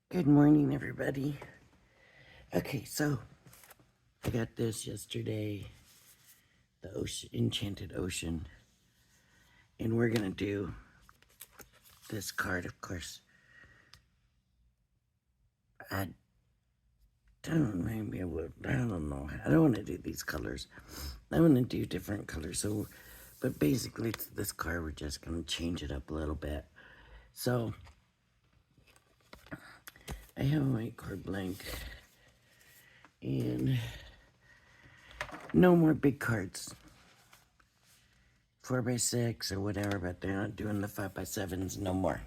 Good morning, everybody. Okay, so I got this yesterday, the Enchanted Ocean, and we're gonna do this card, of course. I don't maybe I would. I don't know. I don't want to do these colors. I want to do different colors. So, but basically, it's this card. We're just gonna change it up a little bit. So I have a white card blank, and no more big cards. 4x6 or whatever, but they're not doing the 5x7s no more.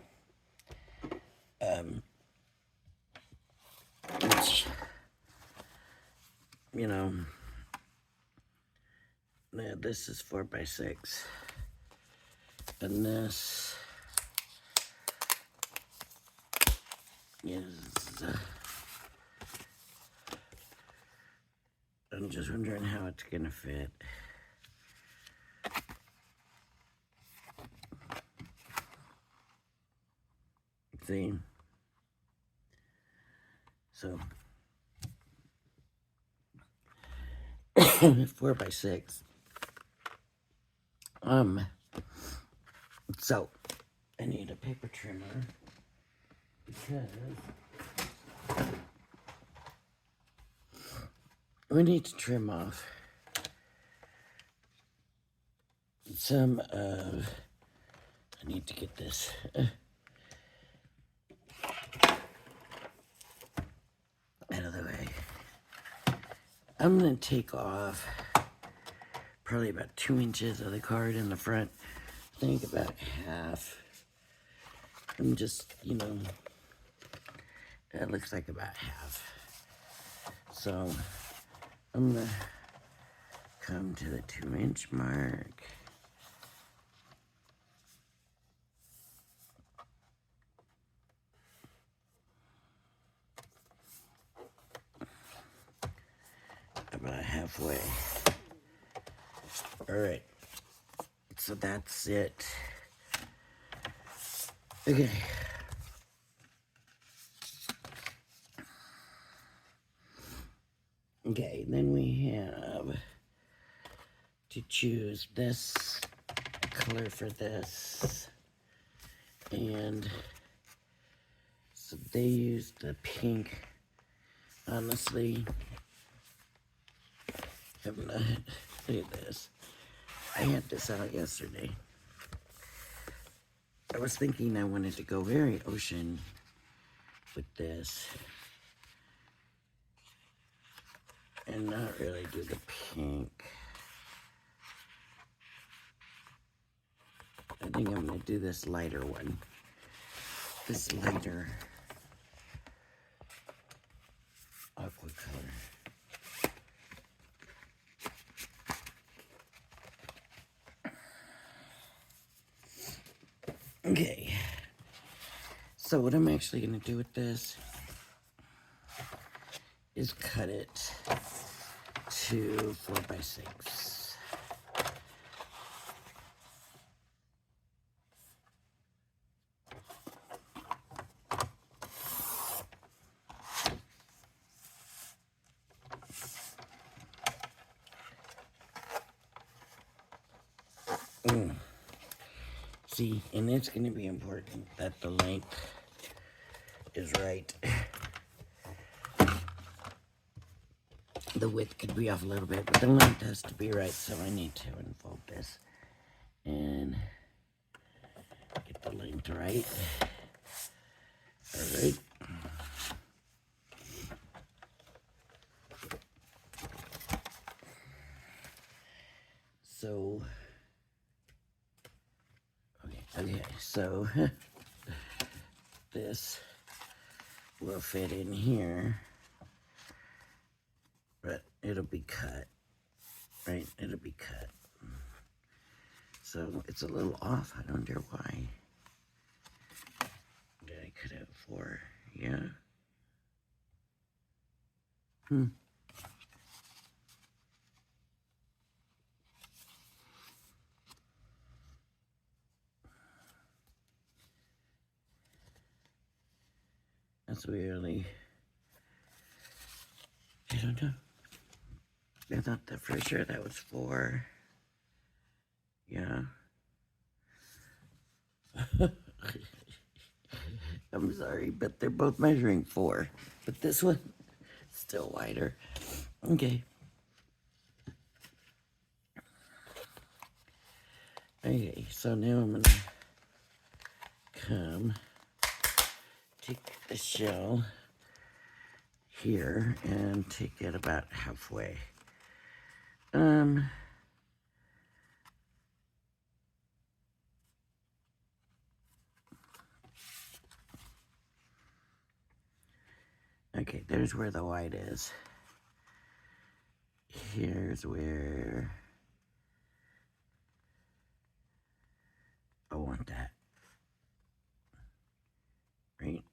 Which, you know, this is 4x6, and this is. I'm just wondering how it's gonna fit. See, so 4x6. So I need a paper trimmer because we need to trim off some of. I need to get this. Out of the way. I'm gonna take off probably about 2 inches of the card in the front. I think about half. I'm just, it looks like about half. So I'm gonna come to the 2-inch mark. About halfway. All right. So that's it. Okay. Okay, then we have to choose this color for this. And so they used the pink. Honestly, I'm not. Look at this. I had this out yesterday. I was thinking I wanted to go very ocean with this. And not really do the pink. I think I'm going to do this lighter one. This lighter aqua color. Okay. So what I'm actually going to do with this is cut it to 4x6. See, and it's going to be important that the length is right. The width could be off a little bit, but the length has to be right, so I need to unfold this and get the length right. All right. So, okay, so this will fit in here, but it'll be cut, right? It'll be cut. So it's a little off. I wonder why. Did I cut out 4? Yeah. That's really, I don't know. I thought that for sure that was 4. Yeah. I'm sorry, but they're both measuring 4. But this one, still wider. Okay. Okay, so now I'm gonna come take the shell here and take it about halfway. Okay, there's where the white is. Here's where I want that. Right?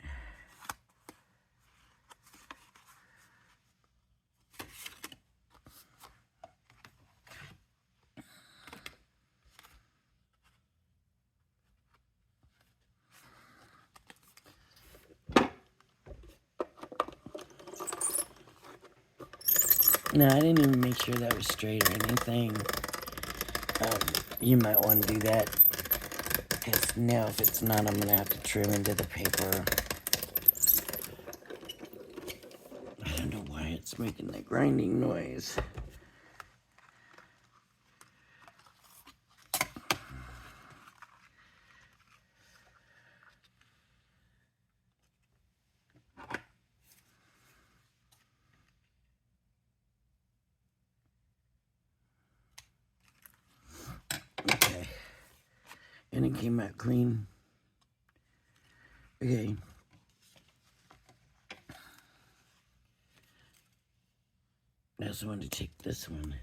No, I didn't even make sure that was straight or anything. You might want to do that, because now if it's not, I'm going to have to trim into the paper. I don't know why it's making that grinding noise. Okay. And it came out clean. Okay. I also want to take this one.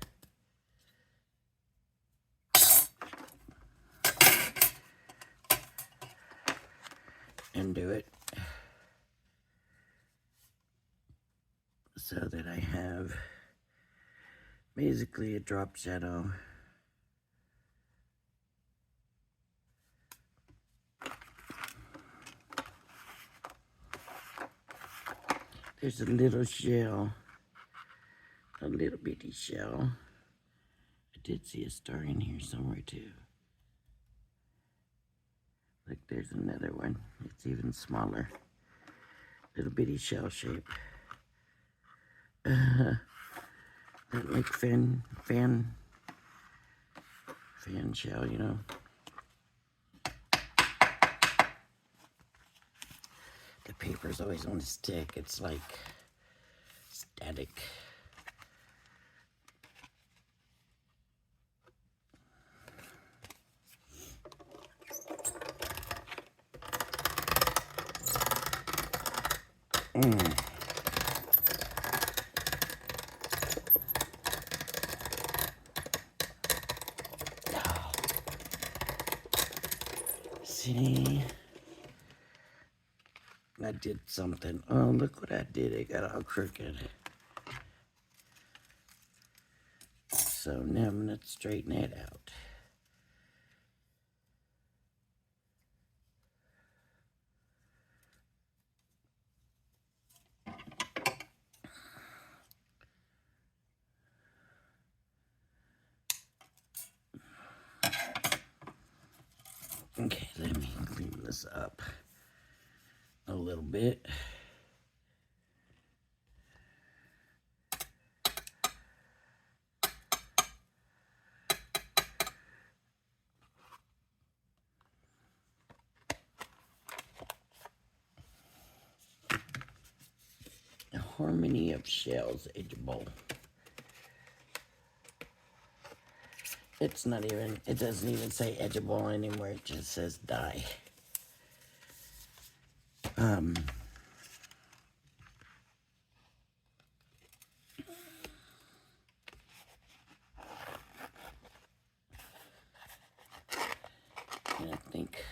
And do it so that I have basically a drop shadow. There's a little shell, a little bitty shell. I did see a star in here somewhere too. Look, there's another one. It's even smaller. Little bitty shell shape. That like fan shell, you know. The paper's always on a stick. It's like static. See, I did something. Oh, look what I did. It got all crooked. So now I'm going to straighten it out. Okay, let me clean this up a little bit. A harmony of shells, Edgable. It's not even, it doesn't even say Edgable anymore. It just says die. And I think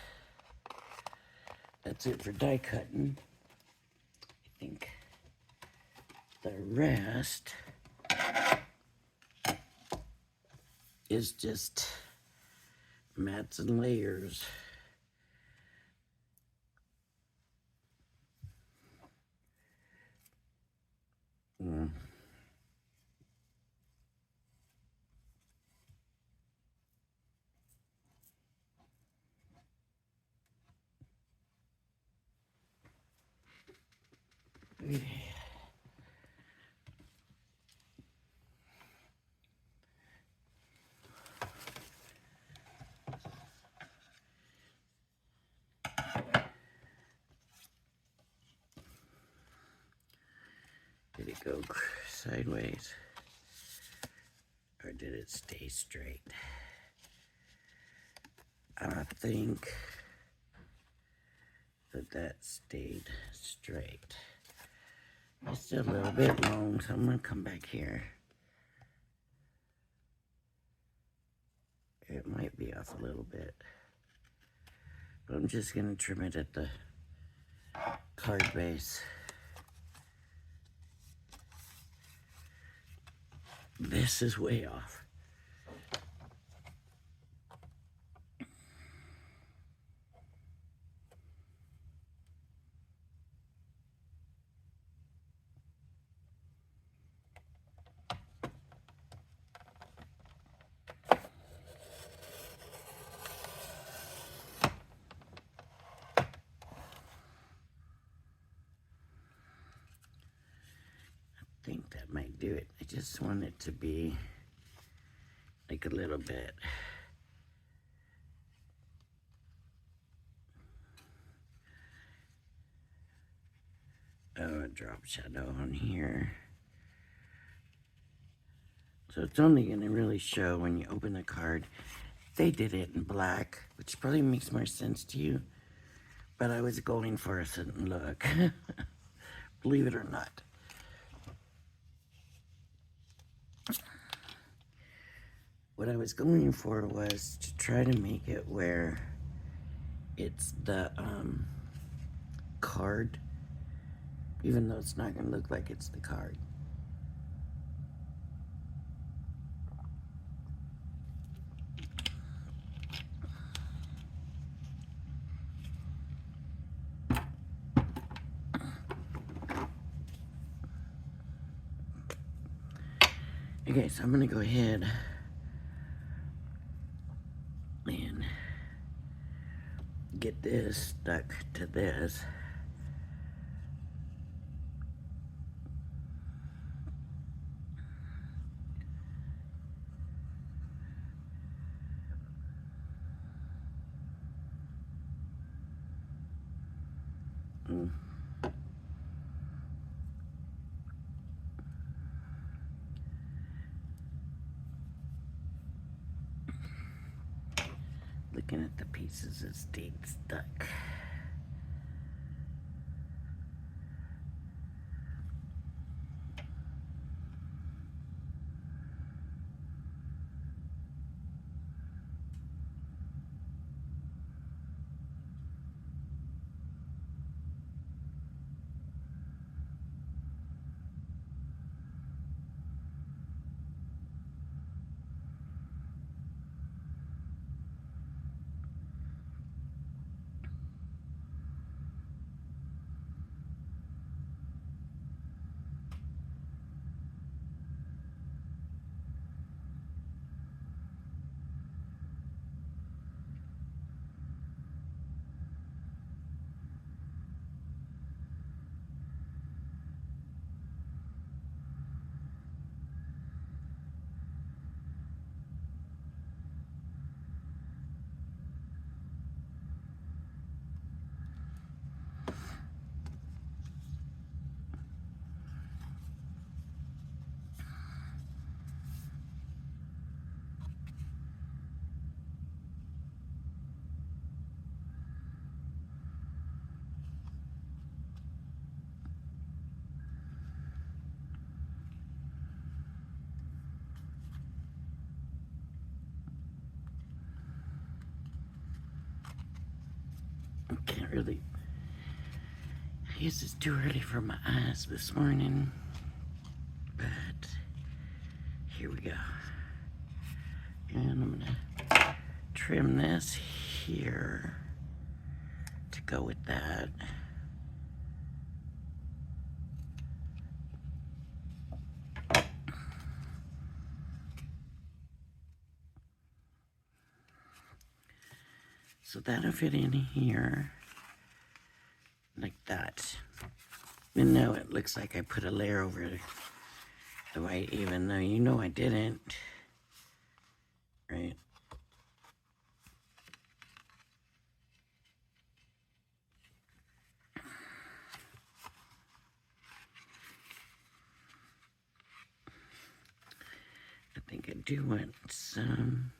that's it for die cutting. I think the rest is just mats and layers. Did it go sideways? Or did it stay straight? I think that stayed straight. It's still a little bit long, so I'm going to come back here. It might be off a little bit. But I'm just going to trim it at the card base. This is way off. I think that might do it. I just want it to be like a little bit. Oh, a drop shadow on here. So it's only going to really show when you open the card. They did it in black, which probably makes more sense to you. But I was going for a certain look. Believe it or not. What I was going for was to try to make it where it's the card, even though it's not going to look like it's the card. Okay, so I'm going to go ahead and get this stuck to this. Looking at the pieces that stayed stuck. Can't really. I guess it's too early for my eyes this morning. But here we go. And I'm gonna trim this here to go with that. So that'll fit in here like that. And now it looks like I put a layer over the white, even though you know I didn't. Right? I think I do want some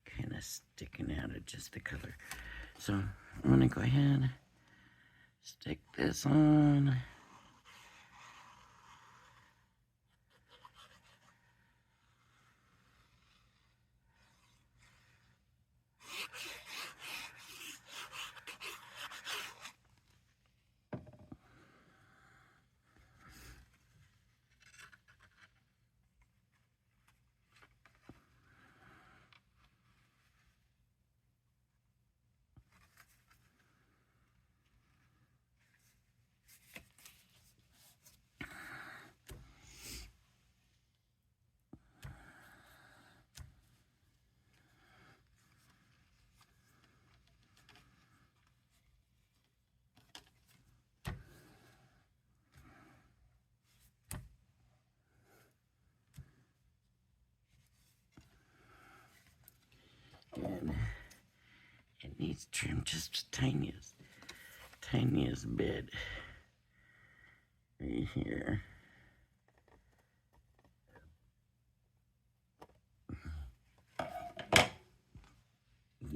kind of sticking out of just the color. So I'm gonna go ahead, stick this on. And it needs trim just the tiniest bit right here.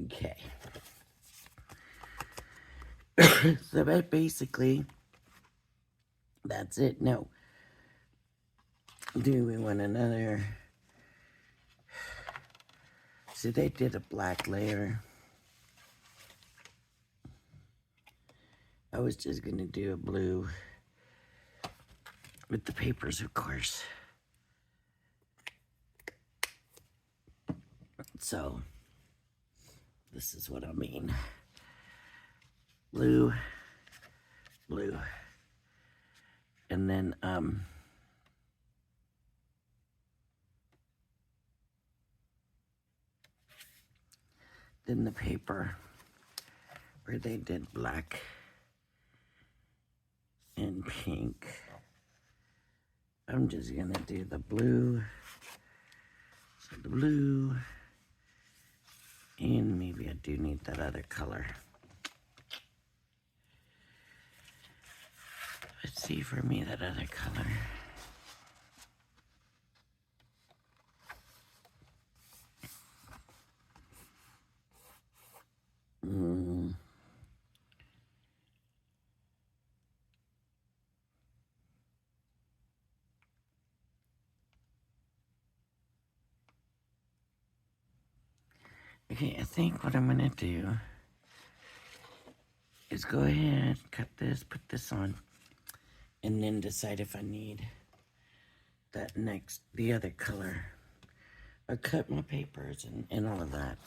Okay. So that basically, that's it. Now, do we want another? So they did a black layer. I was just gonna do a blue with the papers, of course. So this is what I mean. Blue, blue. And then the paper where they did black and pink. I'm just gonna do the blue. So the blue, and maybe I do need that other color. Let's see for me that other color. Okay, I think what I'm gonna do is go ahead, cut this, put this on, and then decide if I need that next, the other color. I cut my papers and all of that.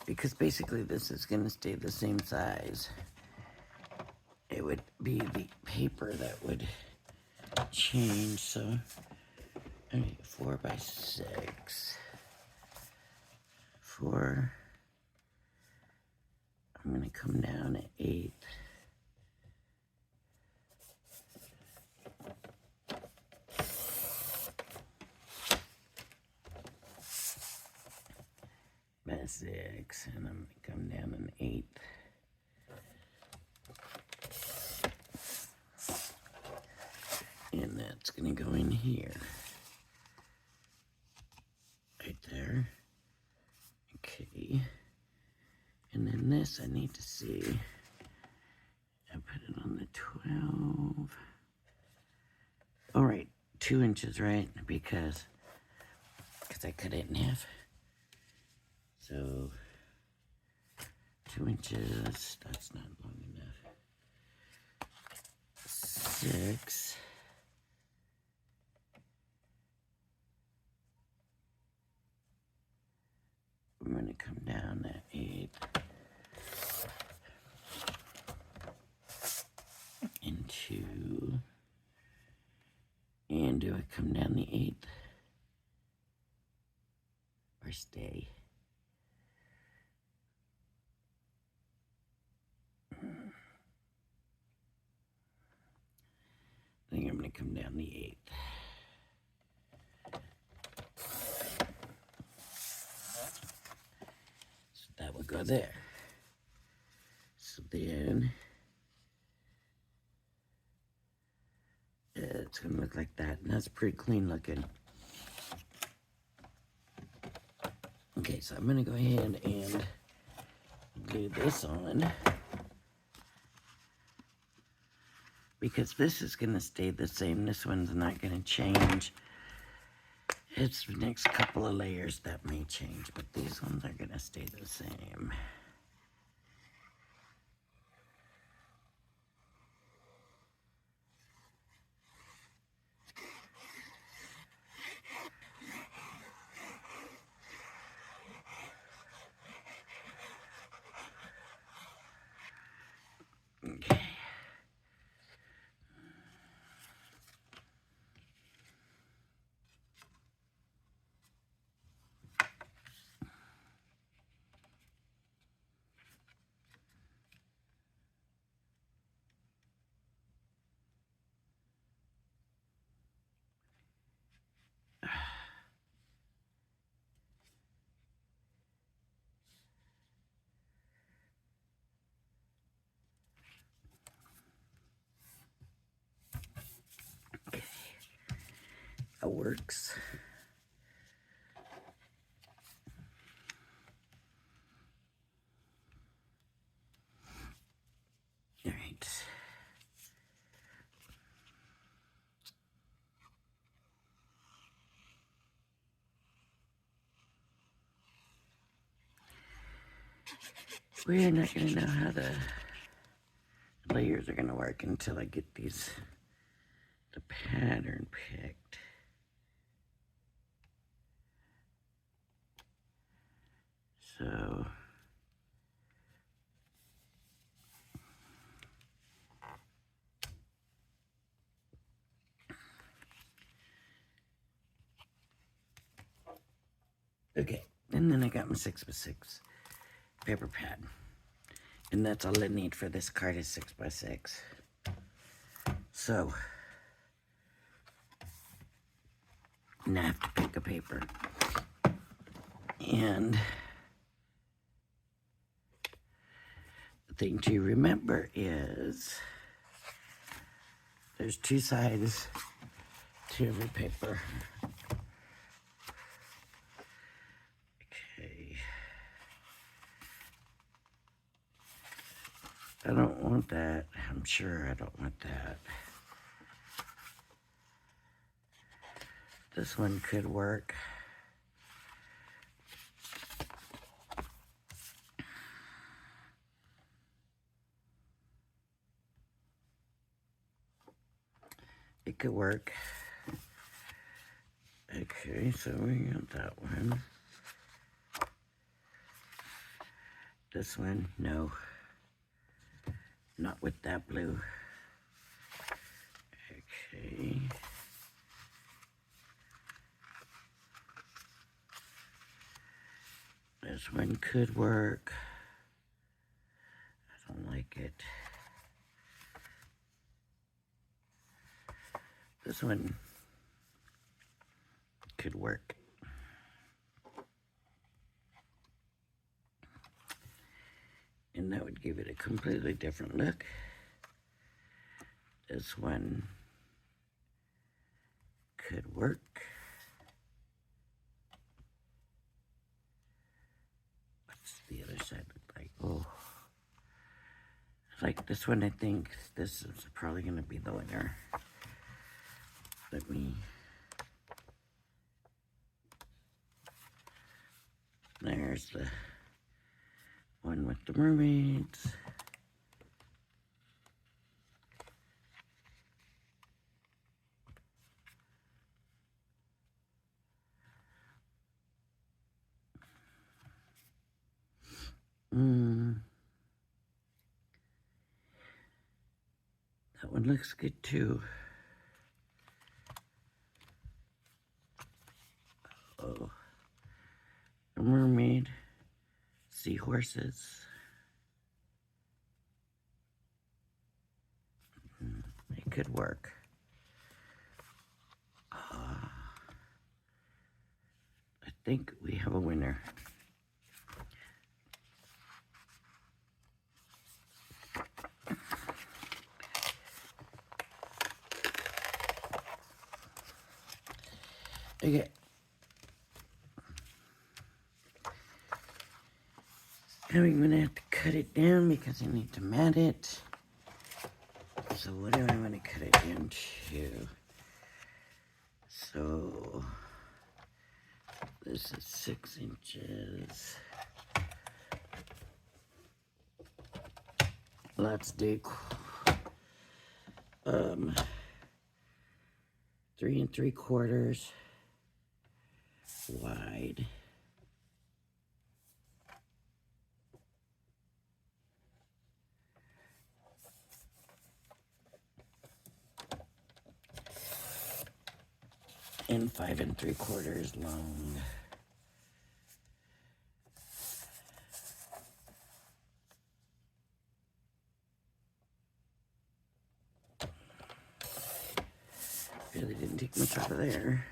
Because basically this is gonna stay the same size. It would be the paper that would change, so, all right, 4 by 6. 4, I'm gonna come down at 8. By 6, and I'm gonna come down an 8. And that's gonna go in here. Right there. Okay. And then this I need to see. I put it on the 12. All right, 2 inches, right? Because I cut it in half. So 2 inches, that's not long enough. 6. I'm gonna come down at 8. And 2. And do I come down the 8th? Or stay? go there. So then it's gonna look like that, and that's pretty clean looking. Okay, so I'm gonna go ahead and glue this on, because this is gonna stay the same. This one's not gonna change. It's the next couple of layers that may change, but these ones are gonna stay the same. Okay. That works. All right. We're not gonna know how the layers are gonna work until I get the pattern picked. So okay, and then I got my 6x6 paper pad, and that's all I need for this card is 6x6. So now I have to pick a paper, and the thing to remember is there's two sides to every paper. Okay. I don't want that. I'm sure I don't want that. This one could work. It could work. Okay, so we got that one. This one, no. Not with that blue. Okay. This one could work. I don't like it. This one could work. And that would give it a completely different look. This one could work. What's the other side look like? Oh. Like this one, I think this is probably going to be the winner. Let me... There's the one with the mermaids. That one looks good too. Oh, a mermaid, seahorses. It could work. I think we have a winner. Okay. Now I'm gonna have to cut it down because I need to mat it. So what do I want to cut it down to? So this is 6 inches. Let's do 3 3/4 wide. And 5 3/4 long. Really didn't take much out of there.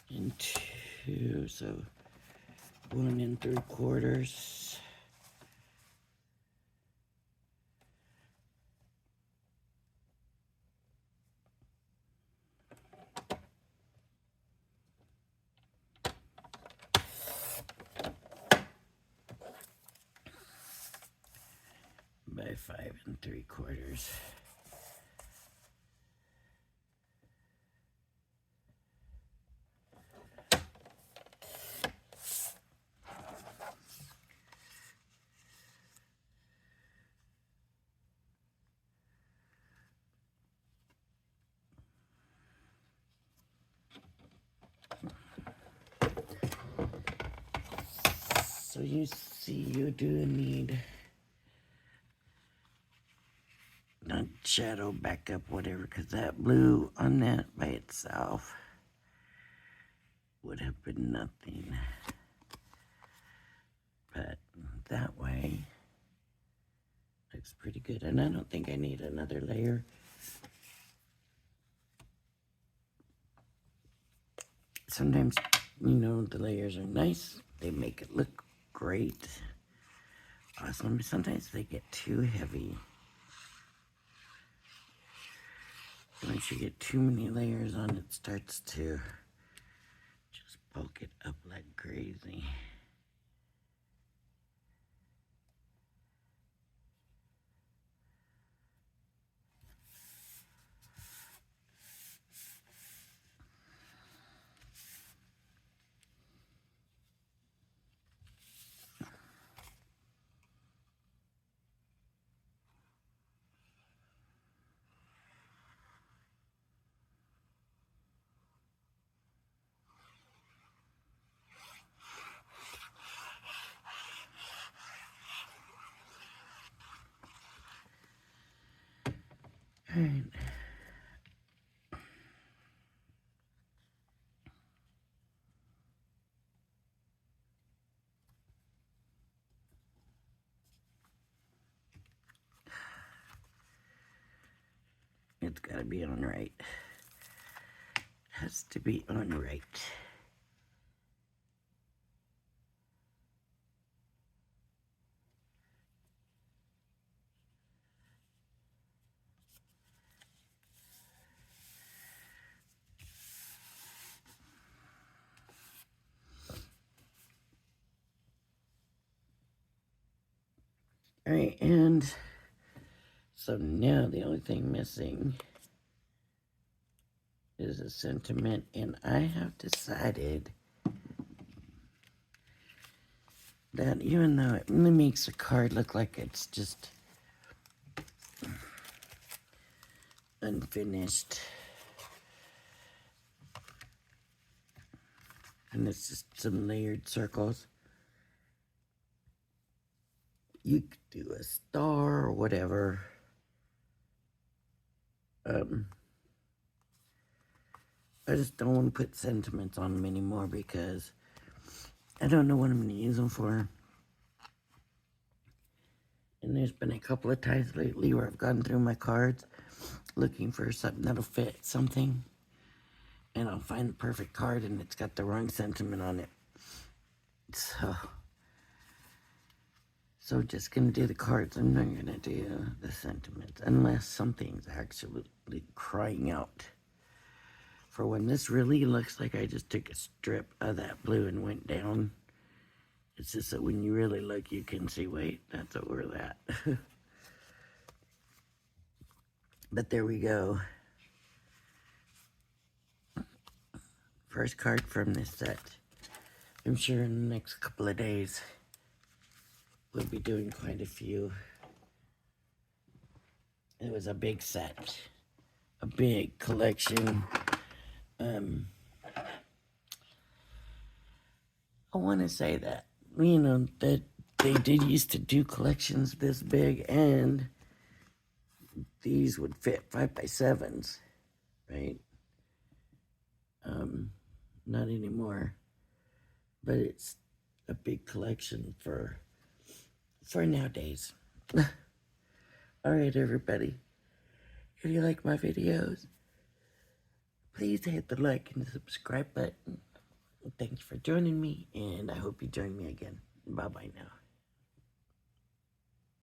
And 2, so 1 3/4. By 5 3/4. So you see, you do need not shadow backup, whatever, because that blue on that by itself would have been nothing. But that way looks pretty good. And I don't think I need another layer. Sometimes, you know, the layers are nice. They make it look great. Awesome. Sometimes they get too heavy. Once you get too many layers on, it starts to just bulk it up like crazy. All right. It's got to be on right. Has to be on right. All right, and so now the only thing missing is a sentiment, and I have decided that even though it really makes the card look like it's just unfinished, and it's just some layered circles, you could do a star or whatever. I just don't want to put sentiments on them anymore because I don't know what I'm going to use them for. And there's been a couple of times lately where I've gone through my cards looking for something that'll fit something. and I'll find the perfect card and it's got the wrong sentiment on it. So just gonna do the cards. I'm not gonna do the sentiments unless something's actually crying out for one. This really looks like I just took a strip of that blue and went down. It's just that when you really look, you can see, wait, that's over that. But there we go. First card from this set. I'm sure in the next couple of days, we'll be doing quite a few. It was a big set, a big collection. I want to say that, you know, that they did used to do collections this big, and these would fit 5x7s, right? Not anymore, but it's a big collection for nowadays. All right, everybody. If you like my videos, please hit the like and subscribe button. Thanks for joining me, and I hope you join me again. Bye-bye now.